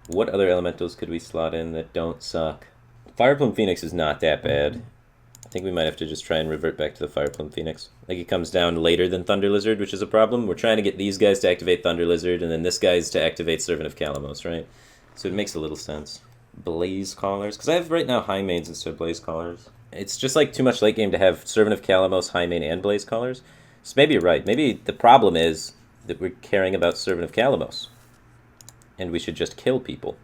What other elementals could we slot in that don't suck? Fireplume Phoenix is not that bad. I think we might have to just try and revert back to the Fireplume Phoenix. Like, it comes down later than Thunder Lizard, which is a problem. We're trying to get these guys to activate Thunder Lizard, and then this guy's to activate Servant of Calamos, right? So it makes a little sense. Blaze Callers? Because I have right now High Mains instead of Blaze Callers. It's just like too much late game to have Servant of Calamos, High Main, and Blaze Callers. So maybe you're right. Maybe the problem is that we're caring about Servant of Calamos. And we should just kill people.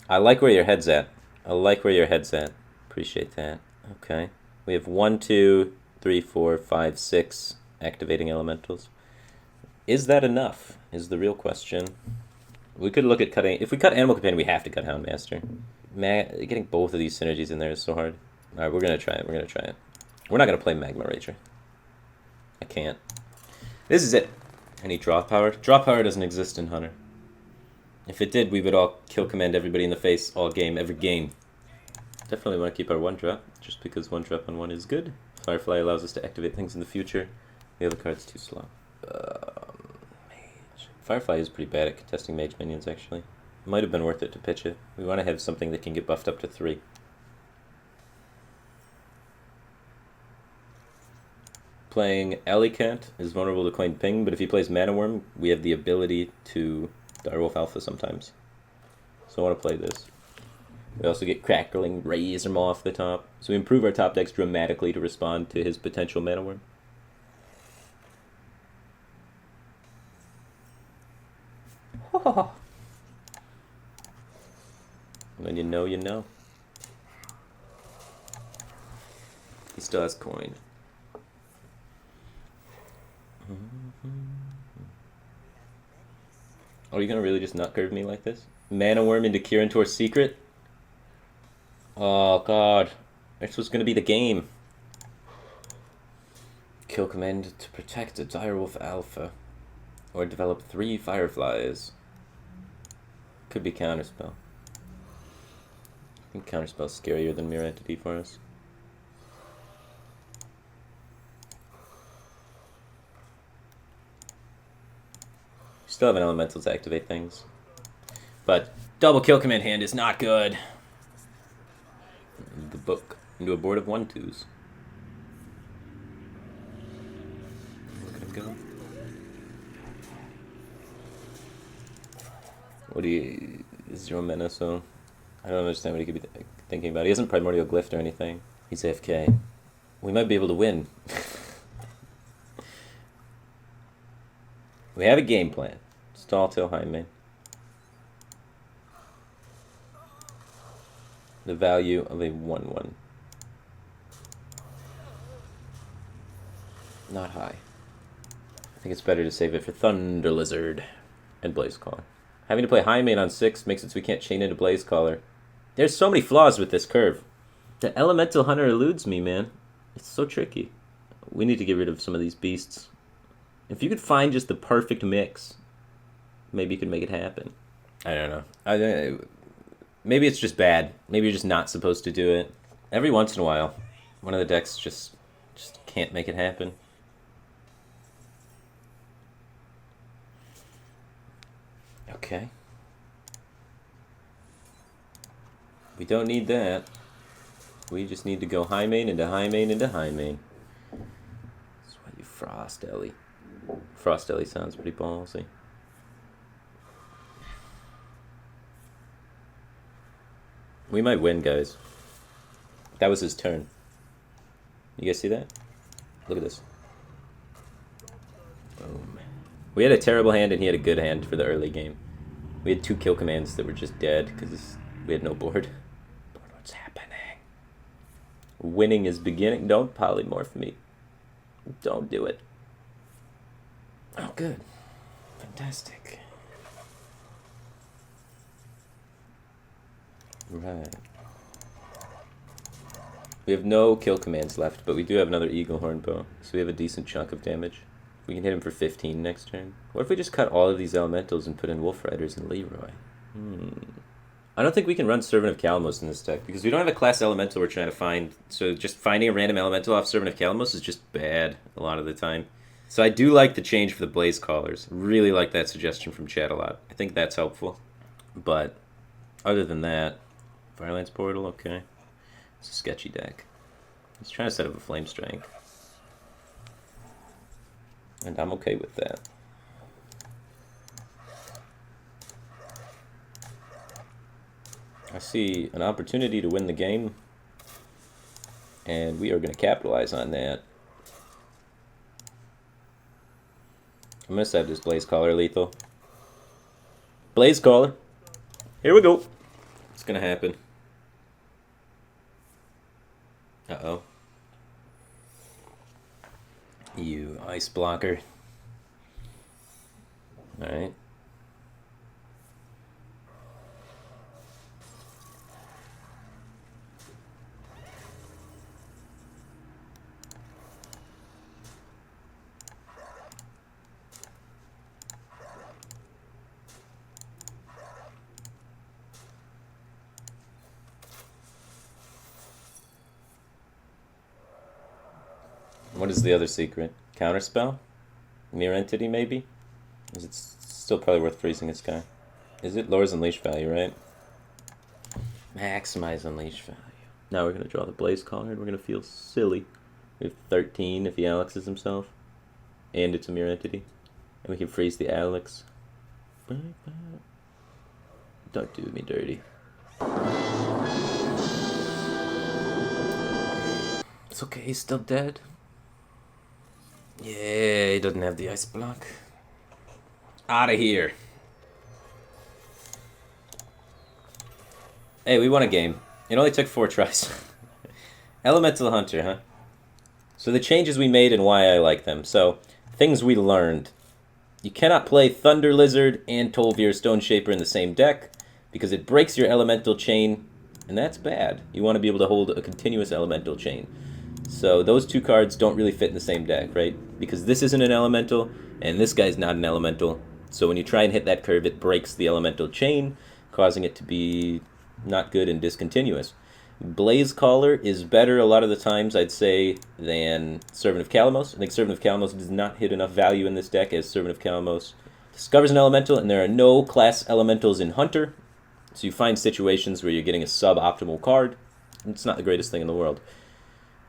I like where your head's at. I like where your head's at. Appreciate that. Okay. We have 1, 2, 3, 4, 5, 6 activating elementals. Is that enough? Is the real question. We could look at cutting... If we cut Animal Companion, we have to cut Houndmaster. Getting both of these synergies in there is so hard. Alright, we're going to try it. We're going to try it. We're not going to play Magma Rager. I can't. This is it. I need draw power. Draw power doesn't exist in Hunter. If it did, we would all kill command everybody in the face all game, every game. Definitely want to keep our 1-drop, just because 1-drop on 1 is good. Firefly allows us to activate things in the future. The other card's too slow. Mage. Firefly is pretty bad at contesting mage minions, actually. It might have been worth it to pitch it. We want to have something that can get buffed up to 3. Playing Alicant is vulnerable to Quaint Ping, but if he plays Mana Worm, we have the ability to Direwolf Alpha sometimes. So I want to play this. We also get Crackling Razor Maw off the top. So we improve our top decks dramatically to respond to his potential Mana Worm. When you know, you know. He still has coin. Are you gonna really just nut curve me like this? Mana Worm into Kirantor's Secret? Oh god. This was gonna be the game. Kill command to protect a Direwolf Alpha. Or develop 3 Fireflies. Could be Counterspell. I think Counterspell's scarier than Mirror Entity for us. Still have an elemental to activate things. But double kill command hand is not good. The book into a board of 1/2s. Look at him go. What do you... 0 mana, so... I don't understand what he could be thinking about. He hasn't Primordial Glyphed or anything. He's AFK. We might be able to win. We have a game plan. Stall till High Main. The value of a 1/1. Not high. I think it's better to save it for Thunder Lizard and Blaze Caller. Having to play High Main on 6 makes it so we can't chain into Blaze Caller. There's so many flaws with this curve. The Elemental Hunter eludes me, man. It's so tricky. We need to get rid of some of these beasts. If you could find just the perfect mix, maybe you could make it happen. I don't know. Maybe it's just bad. Maybe you're just not supposed to do it. Every once in a while, one of the decks just can't make it happen. Okay. We don't need that. We just need to go High Main into High Main into High Main. That's why you Frost Ellie. Frost Ellie sounds pretty ballsy. We might win, guys. That was his turn. You guys see that? Look at this. Boom. We had a terrible hand and he had a good hand for the early game. We had 2 kill commands that were just dead because we had no board. What's happening? Winning is beginning. Don't polymorph me. Don't do it. Oh, good. Fantastic. Right. We have no kill commands left, but we do have another Eagle Horn Bow, so we have a decent chunk of damage. We can hit him for 15 next turn. What if we just cut all of these elementals and put in Wolf Riders and Leroy? I don't think we can run Servant of Calamos in this deck, because we don't have a class elemental we're trying to find, so just finding a random elemental off Servant of Calamos is just bad a lot of the time. So I do like the change for the Blaze Callers. Really like that suggestion from chat a lot. I think that's helpful. But Other than that, Firelance Portal, okay. It's a sketchy deck. He's trying to set up a Flame Strike. And I'm okay with that. I see an opportunity to win the game, and we are going to capitalize on that. I'm going to set this Blaze Caller lethal. Blaze Caller. Here we go. It's going to happen. Uh-oh. You ice blocker. Alright. What is the other secret? Counterspell? Mirror Entity, maybe? Is it still probably worth freezing this guy? Is it? Lowers Unleash value, right? Maximize Unleash value. Now we're going to draw the Blaze Caller, and we're going to feel silly. We have 13 if he Alexes himself. And it's a Mirror Entity. And we can freeze the Alex. Don't do me dirty. It's okay, he's still dead. Yeah, he doesn't have the ice block. Out of here. Hey, we won a game. It only took 4 tries. Elemental Hunter, huh? So the changes we made and why I like them. So, things we learned. You cannot play Thunder Lizard and Tol'Vir Stone Shaper in the same deck because it breaks your elemental chain, and that's bad. You want to be able to hold a continuous elemental chain. So those 2 cards don't really fit in the same deck, right? Because this isn't an elemental, and this guy's not an elemental. So when you try and hit that curve, it breaks the elemental chain, causing it to be not good and discontinuous. Blaze Caller is better a lot of the times, I'd say, than Servant of Kalamos. I think Servant of Kalamos does not hit enough value in this deck, as Servant of Kalamos discovers an elemental, and there are no class elementals in Hunter. So you find situations where you're getting a suboptimal card. It's not the greatest thing in the world.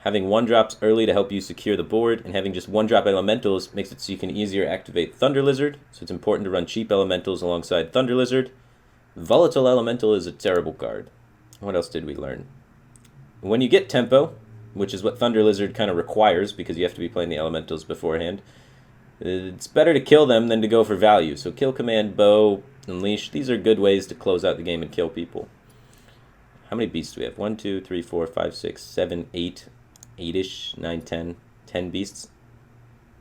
Having 1-drops early to help you secure the board, and having just 1-drop elementals makes it so you can easier activate Thunder Lizard, so it's important to run cheap elementals alongside Thunder Lizard. Volatile Elemental is a terrible card. What else did we learn? When you get tempo, which is what Thunder Lizard kind of requires because you have to be playing the elementals beforehand, it's better to kill them than to go for value. So Kill Command, Bow, Unleash, these are good ways to close out the game and kill people. How many beasts do we have? 1, 2, 3, 4, 5, 6, 7, 8... 8-ish, 9, 10, 10 beasts,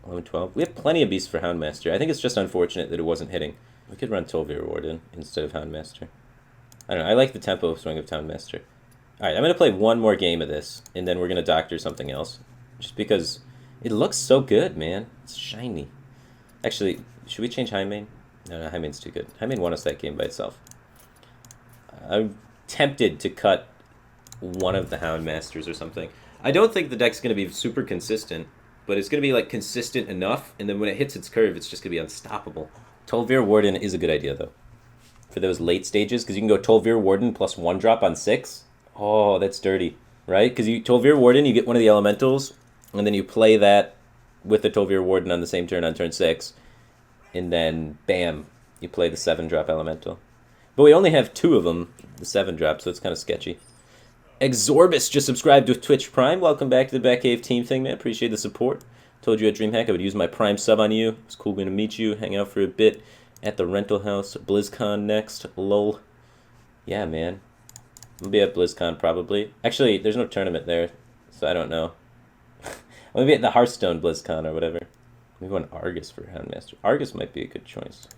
11, 12. We have plenty of beasts for Houndmaster. I think it's just unfortunate that it wasn't hitting. We could run Tol'Vir Warden instead of Houndmaster. I don't know, I like the tempo swing of Houndmaster. Alright, I'm going to play one more game of this, and then we're going to doctor something else. Just because it looks so good, man. It's shiny. Actually, should we change Highmane? No, Highmane's too good. Highmane won us that game by itself. I'm tempted to cut one of the Houndmasters or something. I don't think the deck's going to be super consistent, but it's going to be like consistent enough, and then when it hits its curve, it's just going to be unstoppable. Tol'Vir Warden is a good idea, though, for those late stages, because you can go Tol'Vir Warden plus 1-drop on 6. Oh, that's dirty, right? Because you Tol'Vir Warden, you get one of the elementals, and then you play that with the Tol'Vir Warden on the same turn on turn 6, and then, bam, you play the 7-drop elemental. But we only have 2 of them, the 7-drop, so it's kind of sketchy. Exorbis just subscribed with Twitch Prime. Welcome back to the Batcave team thing, man. Appreciate the support. Told you at DreamHack I would use my Prime sub on you. It's cool going to meet you, hang out for a bit at the rental house. BlizzCon next. Lol. Yeah, man. I'm going to be at BlizzCon probably. Actually, there's no tournament there, so I don't know. I'm going to be at the Hearthstone BlizzCon or whatever. Maybe one Argus for Houndmaster. Argus might be a good choice.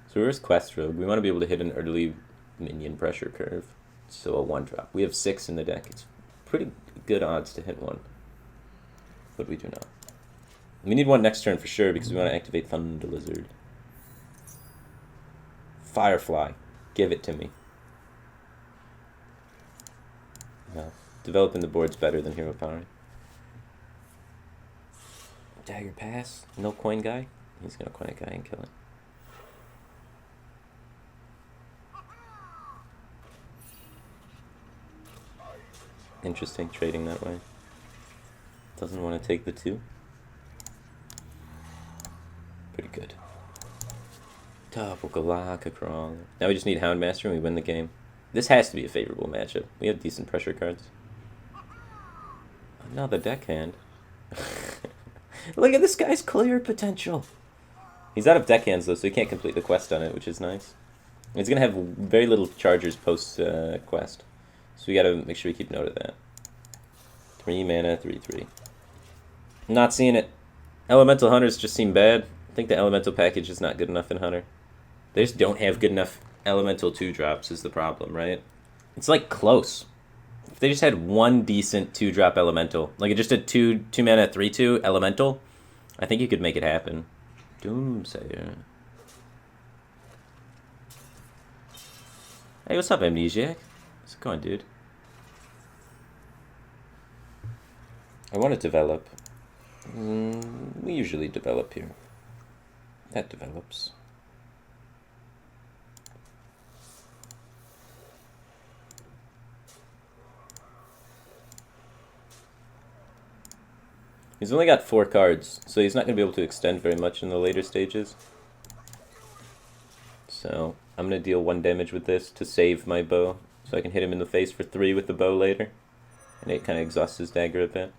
So where's Quest Rogue? We want to be able to hit an early minion pressure curve. So a 1-drop. We have 6 in the deck. It's pretty good odds to hit one. But we do not. We need one next turn for sure because we want to activate Thunder Lizard. Firefly. Give it to me. No. Developing the board's better than Hero Power. Dagger Pass. No coin guy. He's going to coin a guy and kill it. interesting trading that way. Doesn't want to take the 2. Pretty good. Double Galaka Crawler. Now we just need Houndmaster and we win the game. This has to be a favorable matchup. We have decent pressure cards. Another deckhand. Look at this guy's clear potential. He's out of deckhands though, so he can't complete the quest on it, which is nice. He's gonna have very little chargers post quest, so we gotta make sure we keep note of that. 3 mana, 3/3. Not seeing it. Elemental Hunters just seem bad. I think the Elemental package is not good enough in Hunter. They just don't have good enough Elemental 2-drops is the problem, right? It's like close. If they just had one decent 2-drop Elemental, like just a 2 mana 3/2 Elemental, I think you could make it happen. Doomsayer. Hey, what's up, Amnesiac? How's it going, dude? I want to develop. We usually develop here. That develops. He's only got 4 cards, so he's not going to be able to extend very much in the later stages. So I'm going to deal 1 damage with this to save my bow, so I can hit him in the face for 3 with the bow later. And it kind of exhausts his dagger a bit.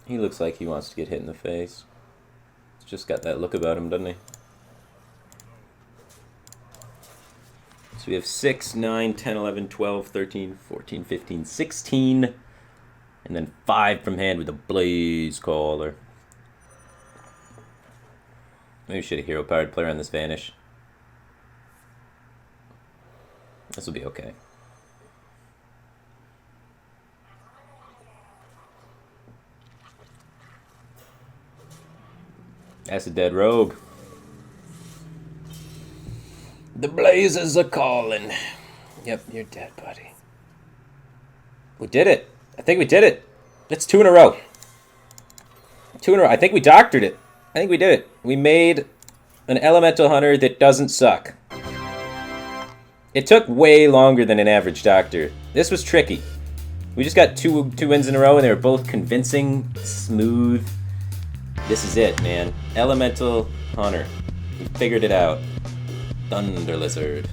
He looks like he wants to get hit in the face. He's just got that look about him, doesn't he? So we have 6, 9, 10, 11, 12, 13, 14, 15, 16. And then 5 from hand with a Blaze Caller. Maybe we should have hero-powered player on this Vanish. This will be okay. That's a dead rogue. The blazes are calling. Yep, you're dead, buddy. We did it. I think we did it. That's 2 in a row. 2 in a row. I think we doctored it. I think we did it. We made an Elemental Hunter that doesn't suck. It took way longer than an average doctor. This was tricky. We just got two wins in a row, and they were both convincing, smooth. This is it, man. Elemental Hunter. We figured it out. Thunder Lizard.